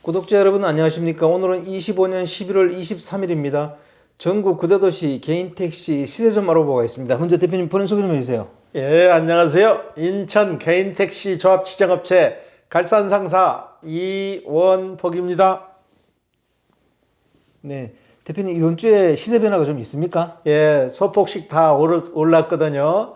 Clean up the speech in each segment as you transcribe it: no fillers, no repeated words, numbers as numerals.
구독자 여러분 안녕하십니까? 오늘은 25년 11월 23일입니다. 전국 9대도시 개인택시 시세 좀 알아보고 있습니다. 먼저 대표님 본인 소개 좀 해주세요. 예, 안녕하세요. 인천 개인택시 조합 지정업체 갈산상사 이원복입니다. 네, 대표님 이번 주에 시세 변화가 좀 있습니까? 예, 소폭씩 다 올랐거든요.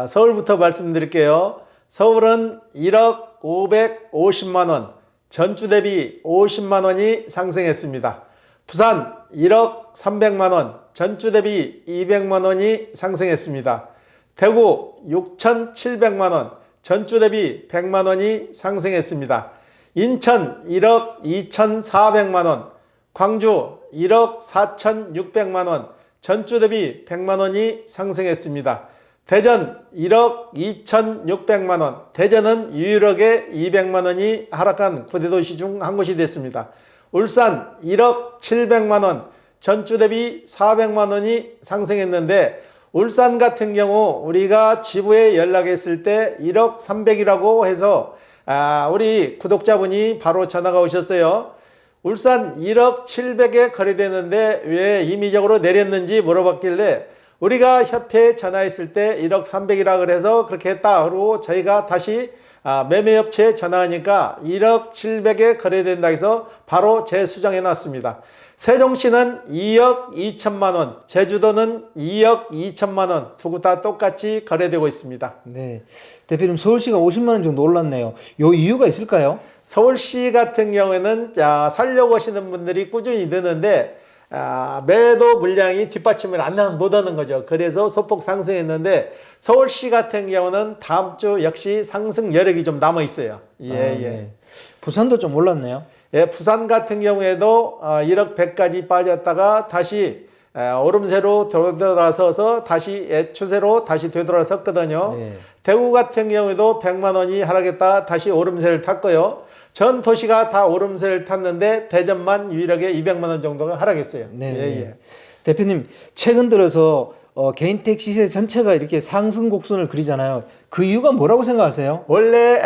서울부터 말씀드릴게요. 서울은 1억 550만 원, 전주 대비 50만 원이 상승했습니다. 부산 1억 300만 원, 전주 대비 200만 원이 상승했습니다. 대구 6,700만 원, 전주 대비 100만 원이 상승했습니다. 인천 1억 2,400만 원, 광주 1억 4,600만 원, 전주 대비 100만 원이 상승했습니다. 대전 1억 2,600만 원, 대전은 유일하게 200만 원이 하락한 9대도시 중 한 곳이 됐습니다. 울산 1억 700만 원, 전주 대비 400만 원이 상승했는데 울산 같은 경우 우리가 지부에 연락했을 때 1억 300이라고 해서 우리 구독자분이 바로 전화가 오셨어요. 울산 1억 700에 거래되는데 왜 임의적으로 내렸는지 물어봤길래 우리가 협회에 전화했을 때 1억 300이라 그래서 그렇게 했다. 그러고 저희가 다시 매매업체에 전화하니까 1억 700에 거래된다 해서 바로 재수정해 놨습니다. 세종시는 2억 2천만 원, 제주도는 2억 2천만 원, 두 곳 다 똑같이 거래되고 있습니다. 네, 대표님 서울시가 50만 원 정도 올랐네요. 요 이유가 있을까요? 서울시 같은 경우에는 살려고 하시는 분들이 꾸준히 느는데 매도 물량이 뒷받침을 못 하는 거죠. 그래서 소폭 상승했는데 서울시 같은 경우는 다음 주 역시 상승 여력이 좀 남아 있어요. 네. 부산도 좀 올랐네요. 예, 부산 같은 경우에도 1억 100까지 빠졌다가 다시 오름세로 되돌아서서 다시 추세로 다시 되돌아섰거든요. 네. 대구 같은 경우에도 100만 원이 하락했다 다시 오름세를 탔고요. 전 도시가 다 오름세를 탔는데 대전만 유일하게 200만 원 정도가 하락했어요. 네. 예. 대표님 최근 들어서 개인 택시 시세 전체가 이렇게 상승 곡선을 그리잖아요. 그 이유가 뭐라고 생각하세요? 원래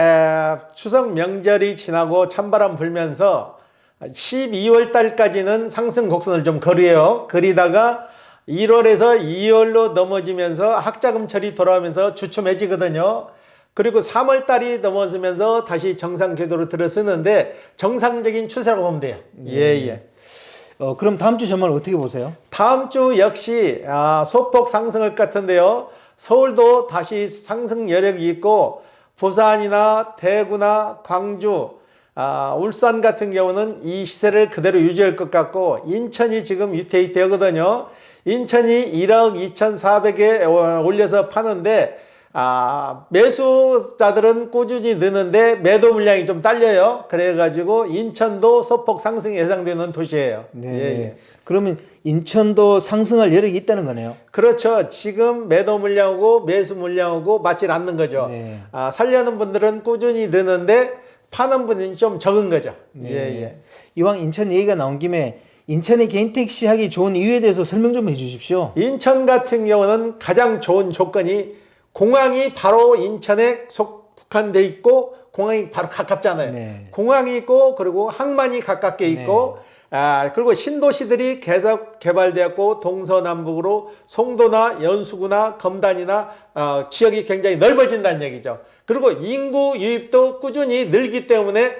추석 명절이 지나고 찬바람 불면서 12월 달까지는 상승 곡선을 좀 그리다가 1월에서 2월로 넘어지면서 학자금철이 돌아오면서 주춤해지거든요. 그리고 3월 달이 넘어서면서 다시 정상 궤도로 들어서는데 정상적인 추세라고 보면 돼요. 예. 그럼 다음 주 전망을 어떻게 보세요? 다음 주 역시 소폭 상승할 것 같은데요. 서울도 다시 상승 여력이 있고 부산이나 대구나 광주, 울산 같은 경우는 이 시세를 그대로 유지할 것 같고 인천이 지금 위태위태하거든요. 인천이 1억 2,400에 올려서 파는데 매수자들은 꾸준히 느는데 매도 물량이 좀 딸려요. 그래가지고 인천도 소폭 상승이 예상되는 도시예요. 네. 예. 그러면 인천도 상승할 여력이 있다는 거네요. 그렇죠. 지금 매도 물량하고 매수 물량하고 맞질 않는 거죠. 네. 살려는 분들은 꾸준히 느는데 파는 분이 좀 적은 거죠. 네. 예. 이왕 인천 얘기가 나온 김에 인천에 개인 택시 하기 좋은 이유에 대해서 설명 좀 해주십시오. 인천 같은 경우는 가장 좋은 조건이 공항이 바로 인천에 속한돼 있고 공항이 바로 가깝잖아요. 네. 공항이 있고 그리고 항만이 가깝게 있고 그리고 신도시들이 계속 개발되었고 동서남북으로 송도나 연수구나 검단이나 지역이 굉장히 넓어진다는 얘기죠. 그리고 인구 유입도 꾸준히 늘기 때문에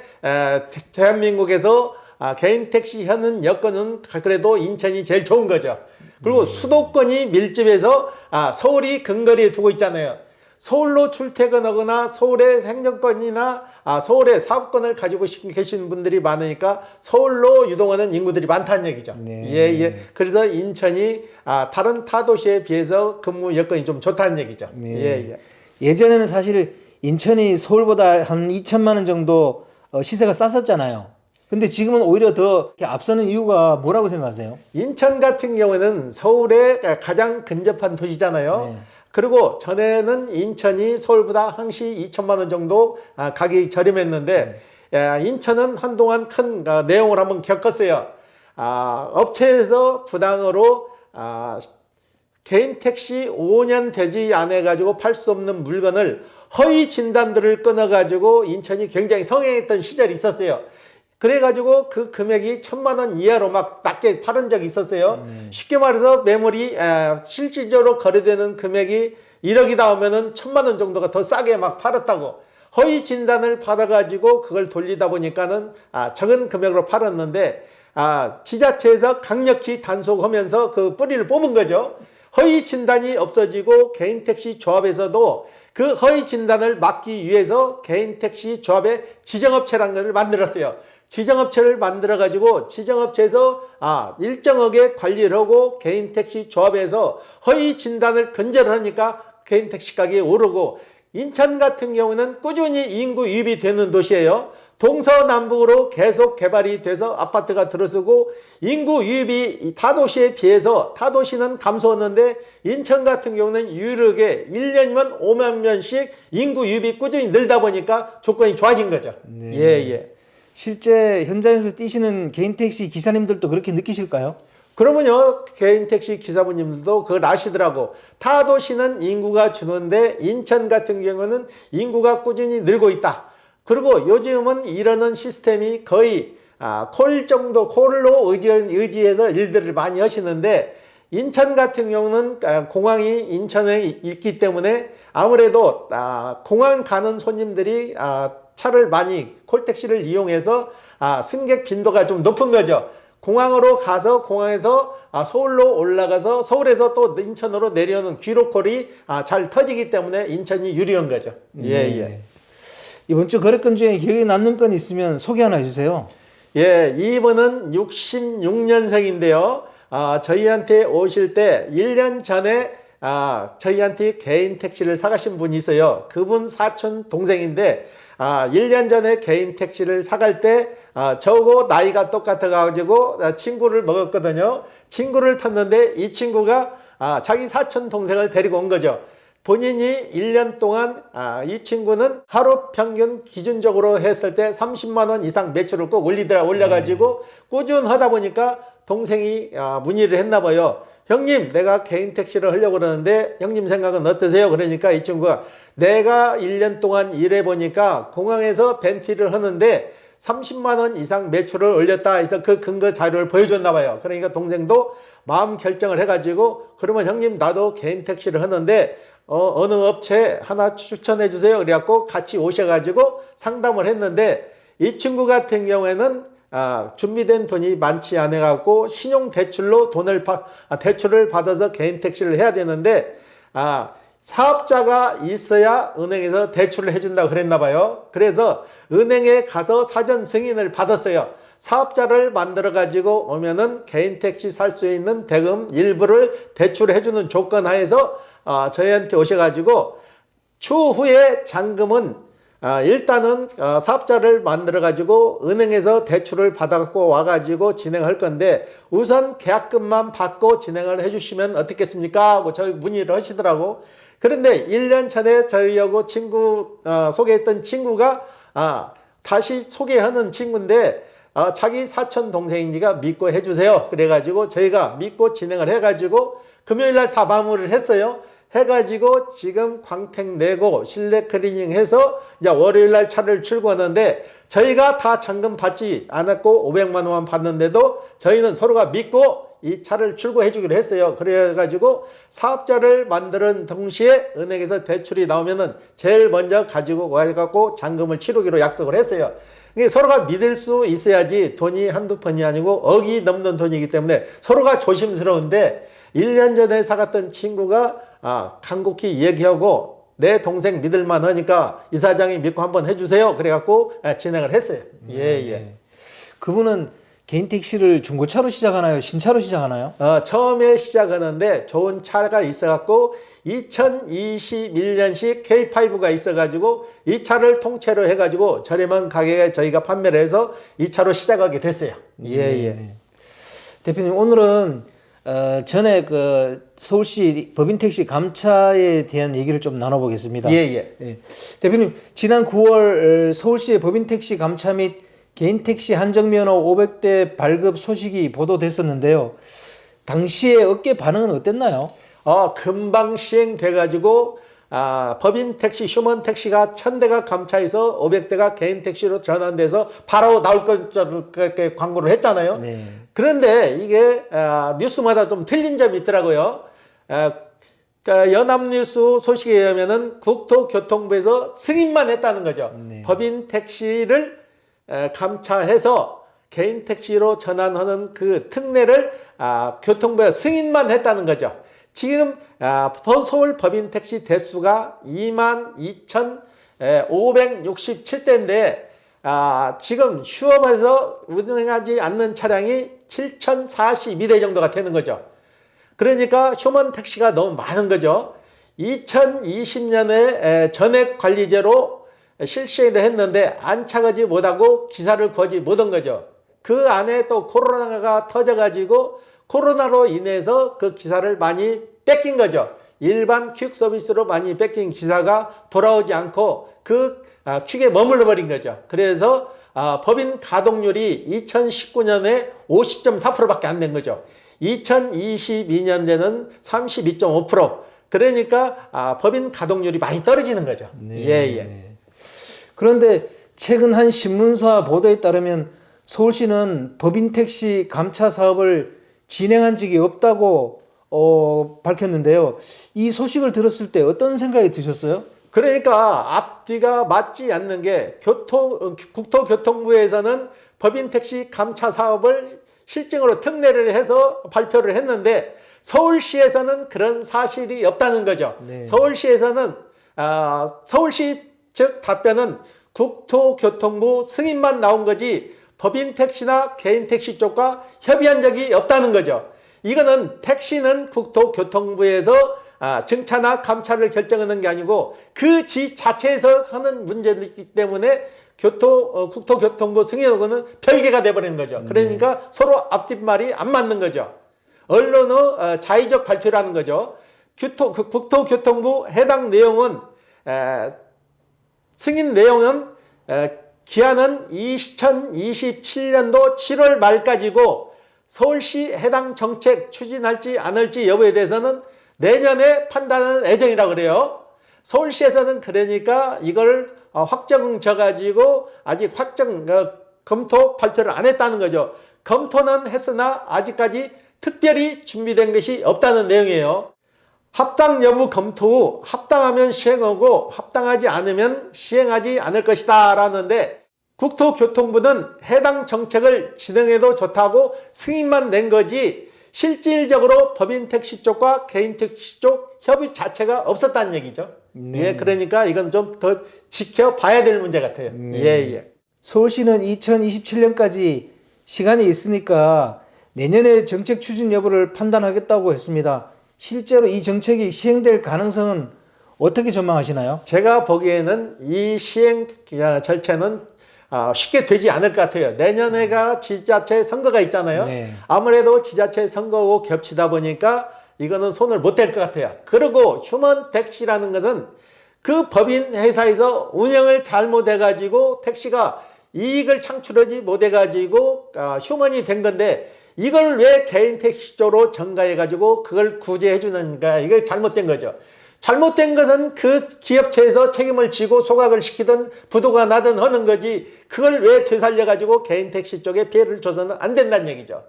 대한민국에서 개인 택시 하는 여건은 그래도 인천이 제일 좋은 거죠. 그리고 수도권이 밀집해서 서울이 근거리에 두고 있잖아요. 서울로 출퇴근하거나 서울의 행정권이나 서울의 사업권을 가지고 계신 분들이 많으니까 서울로 유동하는 인구들이 많다는 얘기죠. 네. 예. 그래서 인천이 다른 타 도시에 비해서 근무 여건이 좀 좋다는 얘기죠. 네. 예전에는 사실 인천이 서울보다 한 2천만 원 정도 시세가 쌌었잖아요. 근데 지금은 오히려 더 이렇게 앞서는 이유가 뭐라고 생각하세요? 인천 같은 경우에는 서울에 가장 근접한 도시잖아요. 네. 그리고 전에는 인천이 서울보다 항시 2천만 원 정도 가격이 저렴했는데 인천은 한동안 큰 내용을 한번 겪었어요. 업체에서 부당으로 개인 택시 5년 되지 않아 가지고 팔 수 없는 물건을 허위 진단들을 끊어 가지고 인천이 굉장히 성행했던 시절이 있었어요. 그래가지고 그 금액이 1,000만 원 이하로 막 낮게 팔은 적이 있었어요. 쉽게 말해서 매물이 실질적으로 거래되는 금액이 1억이 나오면은 1,000만 원 정도가 더 싸게 막 팔았다고. 허위 진단을 받아가지고 그걸 돌리다 보니까는 적은 금액으로 팔았는데 지자체에서 강력히 단속하면서 그 뿌리를 뽑은 거죠. 허위 진단이 없어지고 개인택시 조합에서도 그 허위 진단을 막기 위해서 개인택시 조합의 지정업체라는 것을 만들었어요. 지정업체를 만들어 가지고 지정업체에서 일정하게 관리를 하고 개인택시 조합에서 허위 진단을 근절을 하니까 개인택시 가격이 오르고, 인천 같은 경우는 꾸준히 인구 유입이 되는 도시예요. 동서남북으로 계속 개발이 돼서 아파트가 들어서고 인구 유입이 타도시에 비해서 타도시는 감소했는데 인천 같은 경우는 유일하게 1년이면 5만 명씩 인구 유입이 꾸준히 늘다 보니까 조건이 좋아진 거죠. 네. 예. 실제 현장에서 뛰시는 개인 택시 기사님들도 그렇게 느끼실까요? 그러면요, 개인 택시 기사분님들도 그걸 아시더라고. 타도시는 인구가 주는데 인천 같은 경우는 인구가 꾸준히 늘고 있다. 그리고 요즘은 이러는 시스템이 거의 콜로 의지해서 일들을 많이 하시는데, 인천 같은 경우는 공항이 인천에 있기 때문에 아무래도 공항 가는 손님들이 차를 많이 콜택시를 이용해서 승객 빈도가 좀 높은 거죠. 공항으로 가서 공항에서 서울로 올라가서 서울에서 또 인천으로 내려오는 귀로콜이 잘 터지기 때문에 인천이 유리한 거죠. 예. 이번 주 거래건 중에 기억에 남는 건 있으면 소개 하나 해주세요. 예, 이분은 66년생인데요. 저희한테 오실 때 1년 전에 저희한테 개인 택시를 사가신 분이 있어요. 그분 사촌 동생인데 1년 전에 개인 택시를 사갈 때 저하고 나이가 똑같아가지고 친구를 먹었거든요. 친구를 탔는데 이 친구가 자기 사촌 동생을 데리고 온 거죠. 본인이 1년 동안 이 친구는 하루 평균 기준적으로 했을 때 30만 원 이상 매출을 꼭 올려가지고 꾸준하다 보니까 동생이 문의를 했나 봐요. 형님, 내가 개인 택시를 하려고 그러는데 형님 생각은 어떠세요? 그러니까 이 친구가 내가 1년 동안 일해보니까 공항에서 벤티를 하는데 30만 원 이상 매출을 올렸다 해서 그 근거 자료를 보여줬나 봐요. 그러니까 동생도 마음 결정을 해가지고 그러면 형님 나도 개인 택시를 하는데 어느 업체 하나 추천해 주세요. 그래갖고 같이 오셔가지고 상담을 했는데 이 친구 같은 경우에는 준비된 돈이 많지 않아갖고 신용 대출로 대출을 받아서 개인 택시를 해야 되는데 사업자가 있어야 은행에서 대출을 해준다고 그랬나 봐요. 그래서 은행에 가서 사전 승인을 받았어요. 사업자를 만들어 가지고 오면은 개인 택시 살 수 있는 대금 일부를 대출해주는 조건 하에서 저희한테 오셔가지고 추후에 잔금은 일단은 사업자를 만들어 가지고 은행에서 대출을 받아갖고 와가지고 진행할 건데 우선 계약금만 받고 진행을 해주시면 어떻겠습니까? 하고 저희 문의를 하시더라고. 그런데 1년 전에 저희하고 친구 소개했던 친구가 다시 소개하는 친구인데 자기 사촌 동생이니까 믿고 해주세요. 그래가지고 저희가 믿고 진행을 해가지고 금요일날 다 마무리를 했어요. 해가지고 지금 광택 내고 실내 클리닝 해서 이제 월요일날 차를 출고하는데 저희가 다 잔금 받지 않았고 500만 원만 받는데도 저희는 서로가 믿고 이 차를 출고해 주기로 했어요. 그래가지고 사업자를 만드는 동시에 은행에서 대출이 나오면은 제일 먼저 가지고 와갖고 잔금을 치르기로 약속을 했어요. 서로가 믿을 수 있어야지 돈이 한두 푼이 아니고 억이 넘는 돈이기 때문에 서로가 조심스러운데 1년 전에 사갔던 친구가 간곡히 얘기하고 내 동생 믿을만 하니까 이사장이 믿고 한번 해주세요. 그래갖고 진행을 했어요. 예. 그분은 개인 택시를 중고차로 시작하나요? 신차로 시작하나요? 처음에 시작하는데 좋은 차가 있어갖고 2021년식 K5가 있어가지고 이 차를 통째로 해가지고 저렴한 가격에 저희가 판매를 해서 이 차로 시작하게 됐어요. 예. 대표님, 오늘은 전에 그 서울시 법인택시 감차에 대한 얘기를 좀 나눠보겠습니다. 예. 대표님, 지난 9월 서울시의 법인택시 감차 및 개인택시 한정면허 500대 발급 소식이 보도됐었는데요. 당시에 업계 반응은 어땠나요? 금방 시행돼가지고 법인 택시, 휴먼 택시가 1000대가 감차해서 500대가 개인 택시로 전환돼서 바로 나올 것처럼 그렇게 광고를 했잖아요. 네. 그런데 이게 뉴스마다 좀 틀린 점이 있더라고요. 연합뉴스 소식에 의하면은 국토교통부에서 승인만 했다는 거죠. 네. 법인 택시를 감차해서 개인 택시로 전환하는 그 특례를 교통부가 승인만 했다는 거죠. 지금 서울 법인 택시 대수가 22,567대인데 지금 휴업해서 운행하지 않는 차량이 7,042대 정도가 되는 거죠. 그러니까 휴먼 택시가 너무 많은 거죠. 2020년에 전액관리제로 실시를 했는데 안착하지 못하고 기사를 거지 못한 거죠. 그 안에 또 코로나가 터져가지고 코로나로 인해서 그 기사를 많이 뺏긴 거죠. 일반 퀵 서비스로 많이 뺏긴 기사가 돌아오지 않고 그 퀵에 머물러 버린 거죠. 그래서 법인 가동률이 2019년에 50.4%밖에 안 된 거죠. 2022년에는 32.5%. 그러니까 법인 가동률이 많이 떨어지는 거죠. 네. 예. 그런데 최근 한 신문사 보도에 따르면 서울시는 법인 택시 감차 사업을 진행한 적이 없다고 밝혔는데요. 이 소식을 들었을 때 어떤 생각이 드셨어요? 그러니까 앞뒤가 맞지 않는 게 국토교통부에서는 법인 택시 감차 사업을 실증으로 특례를 해서 발표를 했는데 서울시에서는 그런 사실이 없다는 거죠. 네. 서울시에서는 서울시 측 답변은 국토교통부 승인만 나온 거지 법인 택시나 개인 택시 쪽과 협의한 적이 없다는 거죠. 이거는 택시는 국토교통부에서 증차나 감차를 결정하는 게 아니고 그 지 자체에서 하는 문제이기 때문에 국토교통부 승인하고는 별개가 돼버리는 거죠. 그러니까 서로 앞뒷말이 안 맞는 거죠. 언론의 자의적 발표라는 거죠. 국토교통부 해당 내용은 승인 내용은 기한은 2027년도 7월 말까지고 서울시 해당 정책 추진할지 안 할지 여부에 대해서는 내년에 판단할 예정이라고 그래요. 서울시에서는 그러니까 이걸 확정져가지고 아직 검토 발표를 안 했다는 거죠. 검토는 했으나 아직까지 특별히 준비된 것이 없다는 내용이에요. 합당 여부 검토 후 합당하면 시행하고 합당하지 않으면 시행하지 않을 것이다 라는데 국토교통부는 해당 정책을 진행해도 좋다고 승인만 낸 거지 실질적으로 법인 택시 쪽과 개인 택시 쪽 협의 자체가 없었다는 얘기죠. 네. 예, 그러니까 이건 좀 더 지켜봐야 될 문제 같아요. 네. 예. 서울시는 2027년까지 시간이 있으니까 내년에 정책 추진 여부를 판단하겠다고 했습니다. 실제로 이 정책이 시행될 가능성은 어떻게 전망하시나요? 제가 보기에는 이 시행 절차는 쉽게 되지 않을 것 같아요. 내년에가 지자체 선거가 있잖아요. 네. 아무래도 지자체 선거하고 겹치다 보니까 이거는 손을 못 댈 것 같아요. 그리고 휴먼 택시라는 것은 그 법인 회사에서 운영을 잘못해가지고 택시가 이익을 창출하지 못해가지고 휴먼이 된 건데 이걸 왜 개인 택시 쪽으로 전가해가지고 그걸 구제해 주는가? 이게 잘못된 거죠. 잘못된 것은 그 기업체에서 책임을 지고 소각을 시키든 부도가 나든 하는 거지 그걸 왜 되살려가지고 개인 택시 쪽에 피해를 줘서는 안 된다는 얘기죠.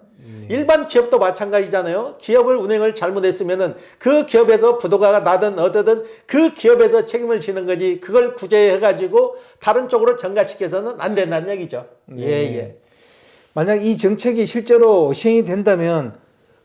일반 기업도 마찬가지잖아요. 기업을 운행을 잘못했으면은 그 기업에서 부도가 나든 어떠든 그 기업에서 책임을 지는 거지 그걸 구제해가지고 다른 쪽으로 전가시켜서는 안 된다는 얘기죠. 예. 만약 이 정책이 실제로 시행이 된다면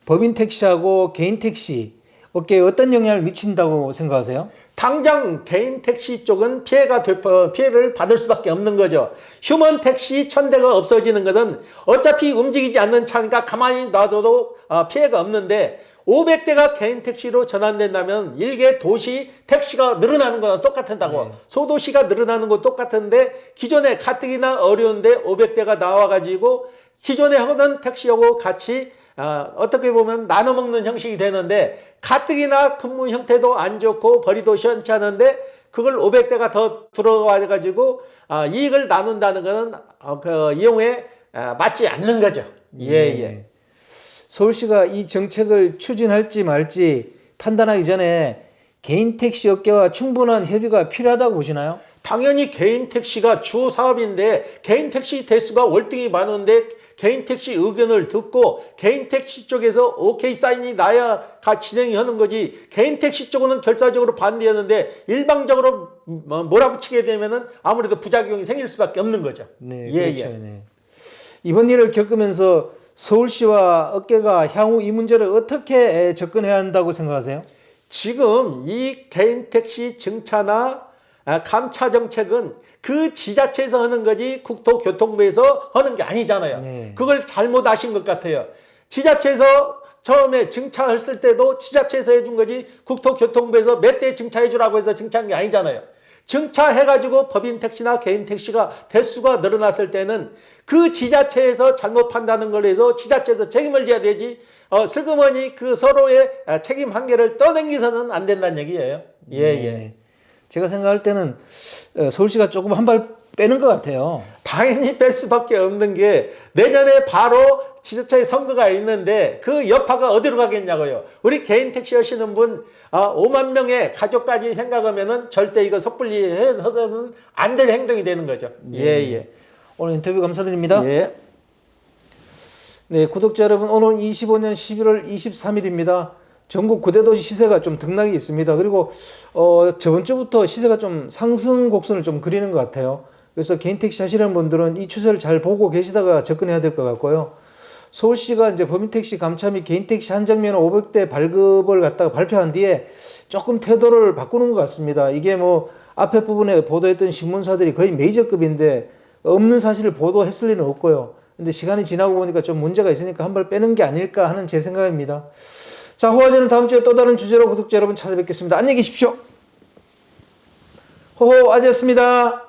법인 택시하고 개인 택시 업계에 어떤 영향을 미친다고 생각하세요? 당장 개인 택시 쪽은 피해를 받을 수밖에 없는 거죠. 휴먼 택시 1000대가 없어지는 것은 어차피 움직이지 않는 차니까 가만히 놔둬도 피해가 없는데 500대가 개인 택시로 전환된다면 일개 도시 택시가 늘어나는 거랑 똑같다고. 소도시가 늘어나는 거 똑같은데 기존에 가뜩이나 어려운데 500대가 나와가지고 기존에 하던 택시하고 같이 어떻게 보면 나눠 먹는 형식이 되는데 가뜩이나 근무 형태도 안 좋고 벌이도 시원찮은데 그걸 500대가 더 들어와 가지고 이익을 나눈다는 것은 그 이용에 맞지 않는 거죠. 예. 서울시가 이 정책을 추진할지 말지 판단하기 전에 개인 택시 업계와 충분한 협의가 필요하다고 보시나요? 당연히 개인 택시가 주 사업인데 개인 택시 대수가 월등히 많은데 개인 택시 의견을 듣고 개인 택시 쪽에서 오케이 사인이 나야 진행이 하는 거지. 개인 택시 쪽은 결사적으로 반대하는데 일방적으로 몰아붙이게 되면은 아무래도 부작용이 생길 수밖에 없는 거죠. 네, 예, 그렇죠. 예. 네. 이번 일을 겪으면서 서울시와 업계가 향후 이 문제를 어떻게 접근해야 한다고 생각하세요? 지금 이 개인 택시 증차나 감차 정책은 그 지자체에서 하는 거지 국토교통부에서 하는 게 아니잖아요. 네. 그걸 잘못 아신 것 같아요. 지자체에서 처음에 증차했을 때도 지자체에서 해준 거지 국토교통부에서 몇 대 증차해 주라고 해서 증차한 게 아니잖아요. 증차해가지고 법인 택시나 개인 택시가 대수가 늘어났을 때는 그 지자체에서 잘못 판다는 걸로 해서 지자체에서 책임을 져야 되지 슬그머니 그 서로의 책임 한계를 떠넘기서는 안 된다는 얘기예요. 예, 예. 네. 제가 생각할 때는 서울시가 조금 한 발 빼는 것 같아요. 당연히 뺄 수밖에 없는 게 내년에 바로 지자체 선거가 있는데 그 여파가 어디로 가겠냐고요. 우리 개인 택시 하시는 분 5만 명의 가족까지 생각하면은 절대 이거 섣불리 해서는 안 될 행동이 되는 거죠. 네. 예, 예. 오늘 인터뷰 감사드립니다. 예. 네, 구독자 여러분, 오늘 25년 11월 23일입니다. 전국 9대도시 시세가 좀 등락이 있습니다. 그리고 저번 주부터 시세가 좀 상승 곡선을 좀 그리는 것 같아요. 그래서 개인 택시 하시는 분들은 이 추세를 잘 보고 계시다가 접근해야 될 것 같고요. 서울시가 이제 법인 택시 감차 및 개인 택시 한정면 500대 발급을 갖다가 발표한 뒤에 조금 태도를 바꾸는 것 같습니다. 이게 뭐 앞에 부분에 보도했던 신문사들이 거의 메이저급인데 없는 사실을 보도했을 리는 없고요. 근데 시간이 지나고 보니까 좀 문제가 있으니까 한 발 빼는 게 아닐까 하는 제 생각입니다. 자, 호화제는 다음 주에 또 다른 주제로 구독자 여러분 찾아뵙겠습니다. 안녕히 계십시오. 호호 아재였습니다.